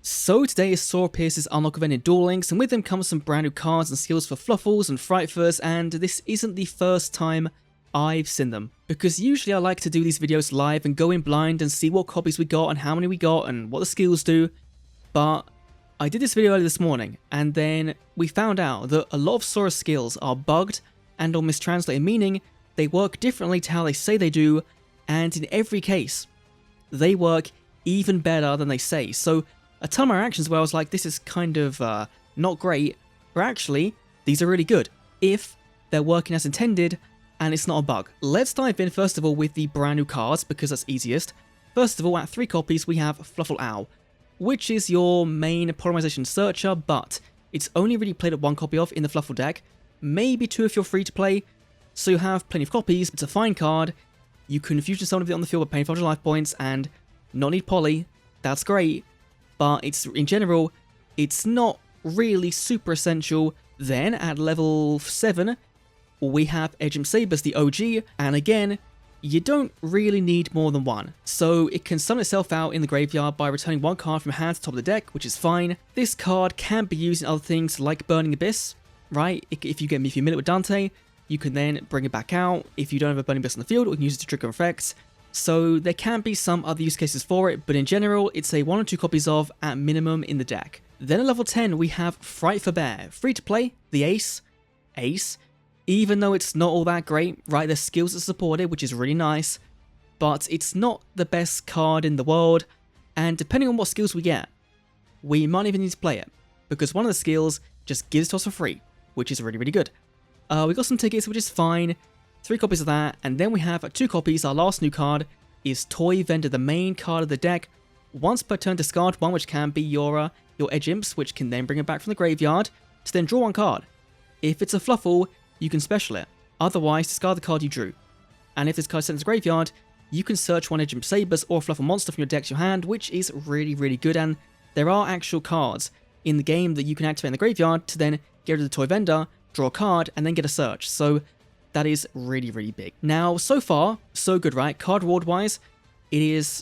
So today is Sora Perse's unlock event in Duel Links, and with them comes some brand new cards and skills for Fluffles and Frightfurs, and this isn't the first time I've seen them. Because usually I like to do these videos live and go in blind and see what copies we got and how many we got and what the skills do, but I did this video earlier this morning, and then we found out that a lot of Sora's skills are bugged and or mistranslated, meaning they work differently to how they say they do, and in every case, they work even better than they say. So a ton of my reactions where I was like, this is kind of not great, but actually, these are really good, if they're working as intended, and it's not a bug. Let's dive in first of all with the brand new cards, because that's easiest. First of all, at 3 copies, we have Fluffle Owl, which is your main polymerization searcher, but it's only really played at 1 copy of in the Fluffle deck, maybe 2 if you're free to play, so you have plenty of copies. It's a fine card, you can fusion summon with it on the field by paying 500 life points, and not need poly, that's great. But it's in general, it's not really super essential. Then at level 7, we have Edgem Sabers, the OG, and again, you don't really need more than 1. So it can summon itself out in the graveyard by returning 1 card from hand to top of the deck, which is fine. This card can be used in other things like Burning Abyss, right? If you get Miffy Minute with Dante, you can then bring it back out. If you don't have a Burning Abyss on the field, you can use it to trigger effects. So there can be some other use cases for it, but in general, it's a 1 or 2 copies of at minimum in the deck. Then at level 10, we have Frightfur, free to play, the Ace, even though it's not all that great, right? There's skills that support it, which is really nice, but it's not the best card in the world, and depending on what skills we get, we might even need to play it, because one of the skills just gives it to us for free, which is really, really good. We got some tickets, which is fine. 3 copies of that, and then we have 2 copies. Our last new card is Toy Vendor, the main card of the deck. Once per turn, discard 1, which can be your Edge Imps, which can then bring it back from the graveyard to then draw 1 card. If it's a Fluffle, you can special it. Otherwise, discard the card you drew. And if this card is sent to the graveyard, you can search 1 Edge Imp Sabers or a Fluffle monster from your deck to your hand, which is really, really good. And there are actual cards in the game that you can activate in the graveyard to then get rid of the Toy Vendor, draw a card, and then get a search. So that is really, really big. Now, so far, so good, right? Card reward wise,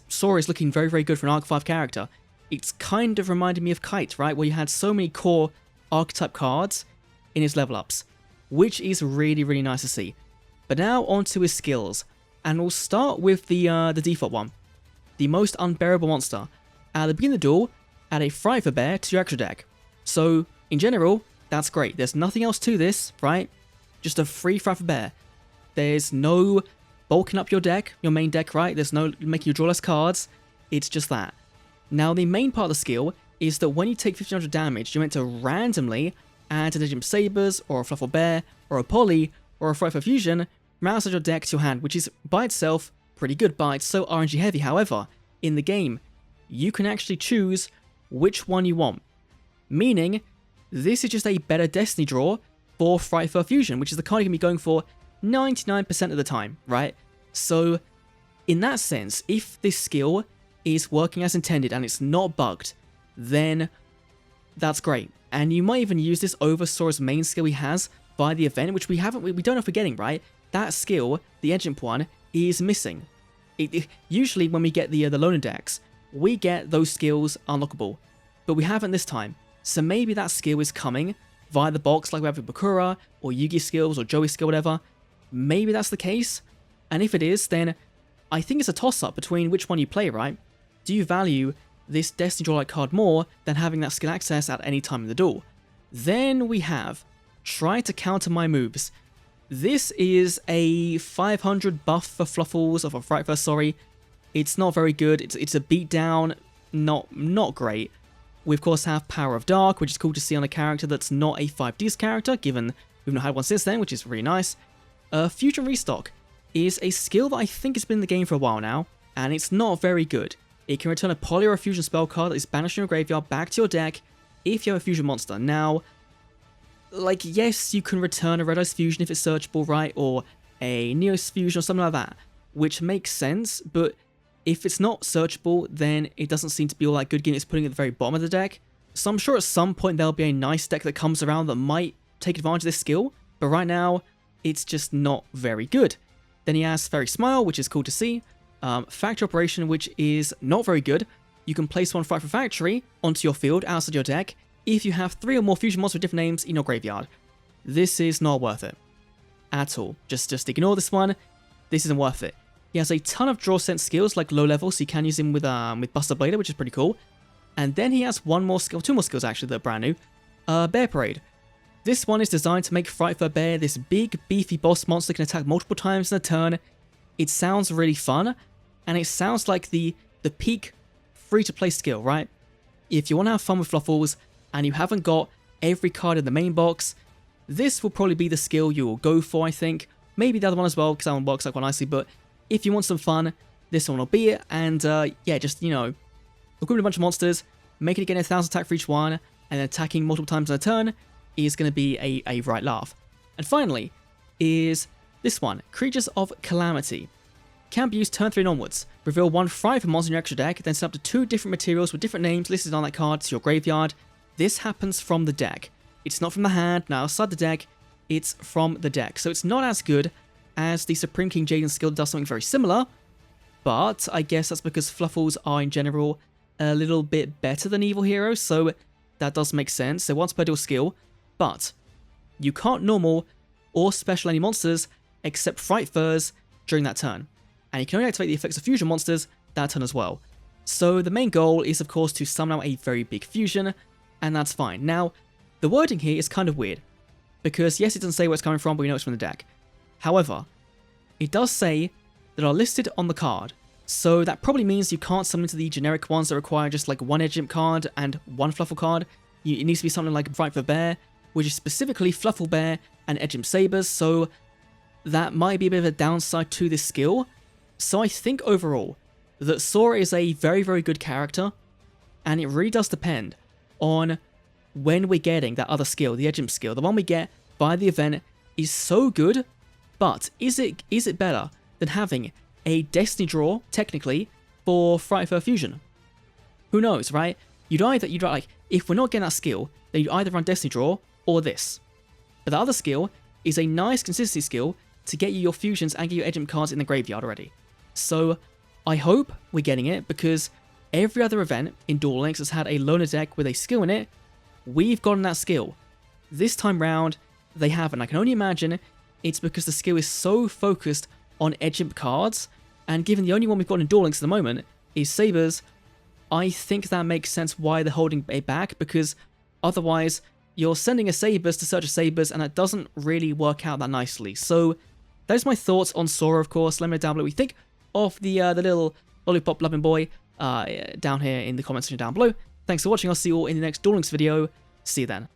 Sora is looking very, very good for an Arc 5 character. It's kind of reminded me of Kite, right? Where you had so many core archetype cards in his level ups, which is really, really nice to see. But now onto his skills, and we'll start with the default one, the most unbearable monster. At the beginning of the duel, add a Frightfur to your extra deck. So in general, that's great. There's nothing else to this, right? Just a free Frightfur. There's no bulking up your deck, your main deck, right? There's no making you draw less cards. It's just that. Now, the main part of the skill is that when you take 1500 damage, you're meant to randomly add an Edgem Sabers, or a Fluffle or a Poly, or a Frightfur Fusion from outside your deck to your hand, which is by itself pretty good, but it's so RNG heavy. However, in the game, you can actually choose which one you want. Meaning, this is just a better Destiny draw for Frightfur Fusion, which is the card you can be going for 99% of the time, right? So, in that sense, if this skill is working as intended and it's not bugged, then that's great. And you might even use this over Sora's main skill he has by the event, which we don't know if we're getting, right? That skill, the Edge Imp one, is missing. Usually when we get the loner decks, we get those skills unlockable, but we haven't this time. So maybe that skill is coming via the box like we have with Bakura, or Yugi skills, or Joey skill, whatever. Maybe that's the case, and if it is, then I think it's a toss-up between which one you play, right? Do you value this Destiny Draw-like card more than having that skill access at any time in the duel? Then we have Try to Counter My Moves. This is a 500 buff for Fluffles, or for Frightfur, sorry. It's not very good, it's a beatdown, not great. We of course have Power of Dark, which is cool to see on a character that's not a 5Ds character, given we've not had one since then, which is really nice. Fusion Restock is a skill that I think has been in the game for a while now, and it's not very good. It can return a Poly or a Fusion spell card that is banished from your graveyard back to your deck if you have a Fusion monster. Now, like, yes, you can return a Red Eyes Fusion if it's searchable, right, or a Neos Fusion or something like that, which makes sense, but if it's not searchable, then it doesn't seem to be all that good, given it's putting it at the very bottom of the deck. So I'm sure at some point there'll be a nice deck that comes around that might take advantage of this skill, but right now, it's just not very good. Then he has Fairy Smile, which is cool to see. Factory Operation, which is not very good. you can place one Frightful Factory onto your field outside your deck if you have 3 or more fusion monsters with different names in your graveyard. This is not worth it at all. Just ignore this one. This isn't worth it. He has a ton of draw sense skills like low level, so you can use him with Buster Blader, which is pretty cool. And then he has 2 more skills actually that are brand new. Bear Parade. This one is designed to make Frightfur Bear this big, beefy boss monster that can attack multiple times in a turn. It sounds really fun, and it sounds like the peak free-to-play skill, right? If you want to have fun with Fluffles, and you haven't got every card in the main box, this will probably be the skill you will go for, I think. Maybe the other one as well, because that one works out quite nicely, but if you want some fun, this one will be it. And yeah, just, you know, equipping a bunch of monsters, making it get 1,000 attack for each one, and attacking multiple times in a turn is going to be a right laugh. And finally, is this one, Creatures of Calamity. Can be used turn 3 and onwards. Reveal 1 Frightfur monster in your extra deck, then send up to 2 different materials with different names listed on that card to your graveyard. This happens from the deck. It's not from the hand, now outside the deck, it's from the deck. So it's not as good as the Supreme King Jaden skill that does something very similar, but I guess that's because Fluffles are in general a little bit better than Evil Heroes, so that does make sense. They're once per dual skill, but you can't normal or special any monsters except Frightfurs during that turn. And you can only activate the effects of fusion monsters that turn as well. So the main goal is of course to summon out a very big fusion, and that's fine. Now, the wording here is kind of weird, because yes, it doesn't say where it's coming from, but we know it's from the deck. However, it does say that are listed on the card, so that probably means you can't summon into the generic ones that require just like 1 Edge Imp card and 1 Fluffle card. It needs to be something like Frightfur Bear, which is specifically Fluffle Bear and Edge Imp Sabers, so that might be a bit of a downside to this skill. So I think overall that Sora is a very, very good character, and it really does depend on when we're getting that other skill, the Edge Imp skill. The one we get by the event is so good, but is it better than having a Destiny draw, technically, for Frightfur Fusion? Who knows, right? You'd like, if we're not getting that skill, then you'd either run Destiny draw or this. But the other skill is a nice consistency skill to get you your fusions and get your Edge Imp cards in the graveyard already. So I hope we're getting it, because every other event in Duel Links has had a loner deck with a skill in it. We've gotten that skill. This time round, they haven't. I can only imagine it's because the skill is so focused on Edge Imp cards, and given the only one we've got in Duel Links at the moment is Sabers, I think that makes sense why they're holding it back, because otherwise you're sending a Sabers to search a Sabers, and that doesn't really work out that nicely. So those are my thoughts on Sora, of course. Let me know down below what you think of the little lollipop loving boy down here in the comment section down below. Thanks for watching. I'll see you all in the next Duel Links video. See you then.